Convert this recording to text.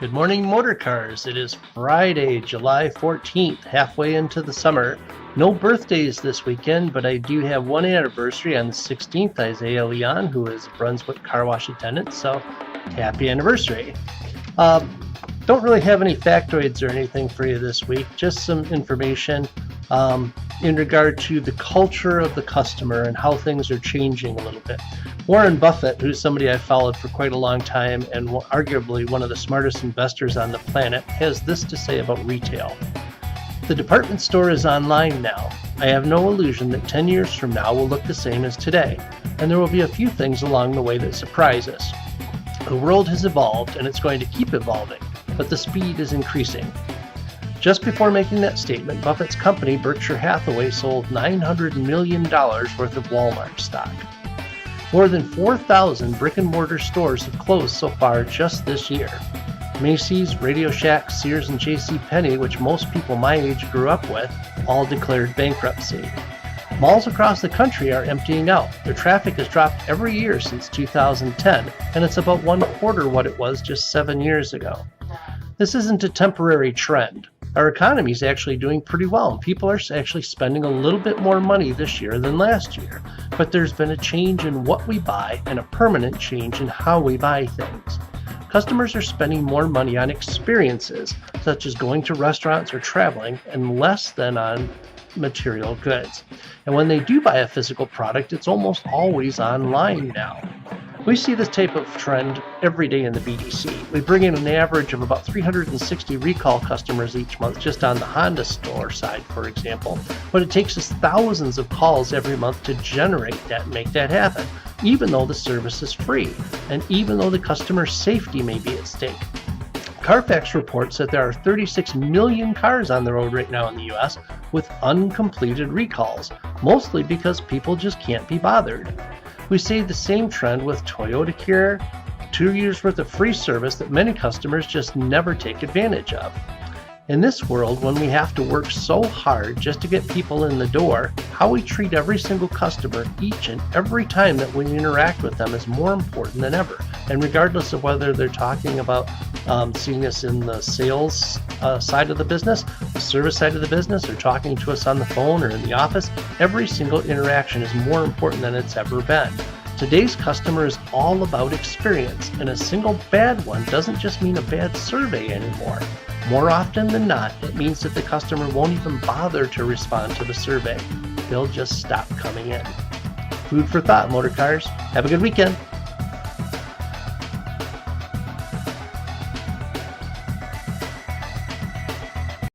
Good morning, motor cars. It is Friday, July 14th, halfway into the summer. No birthdays this weekend, but I do have one anniversary on the 16th. Isaiah Leon, who is a Brunswick car wash attendant, so happy anniversary. Don't really have any factoids or anything for you this week, just some information in regard to the culture of the customer and how things are changing a little bit. Warren Buffett, who's somebody I've followed for quite a long time and arguably one of the smartest investors on the planet, has this to say about retail. The department store is online now. I have no illusion that 10 years from now will look the same as today, and there will be a few things along the way that surprise us. The world has evolved and it's going to keep evolving, but the speed is increasing. Just before making that statement, Buffett's company, Berkshire Hathaway, sold $900 million worth of Walmart stock. More than 4,000 brick-and-mortar stores have closed so far just this year. Macy's, Radio Shack, Sears, and JCPenney, which most people my age grew up with, all declared bankruptcy. Malls across the country are emptying out. Their traffic has dropped every year since 2010, and it's about 1/4 what it was just 7 years ago. This isn't a temporary trend. Our economy is actually doing pretty well, and people are actually spending a little bit more money this year than last year. But there's been a change in what we buy and a permanent change in how we buy things. Customers are spending more money on experiences, such as going to restaurants or traveling, and less than on material goods. And when they do buy a physical product, it's almost always online now. We see this type of trend every day in the BDC. We bring in an average of about 360 recall customers each month just on the Honda store side, for example, but it takes us thousands of calls every month to generate that and make that happen, even though the service is free, and even though the customer's safety may be at stake. Carfax reports that there are 36 million cars on the road right now in the US with uncompleted recalls, mostly because people just can't be bothered. We see the same trend with Toyota Care, 2 years worth of free service that many customers just never take advantage of. In this world, when we have to work so hard just to get people in the door, how we treat every single customer each and every time that we interact with them is more important than ever. And regardless of whether they're talking about seeing us in the sales side of the business, the service side of the business, or talking to us on the phone or in the office, every single interaction is more important than it's ever been. Today's customer is all about experience, and a single bad one doesn't just mean a bad survey anymore. More often than not, it means that the customer won't even bother to respond to the survey. They'll just stop coming in. Food for thought, motor cars. Have a good weekend.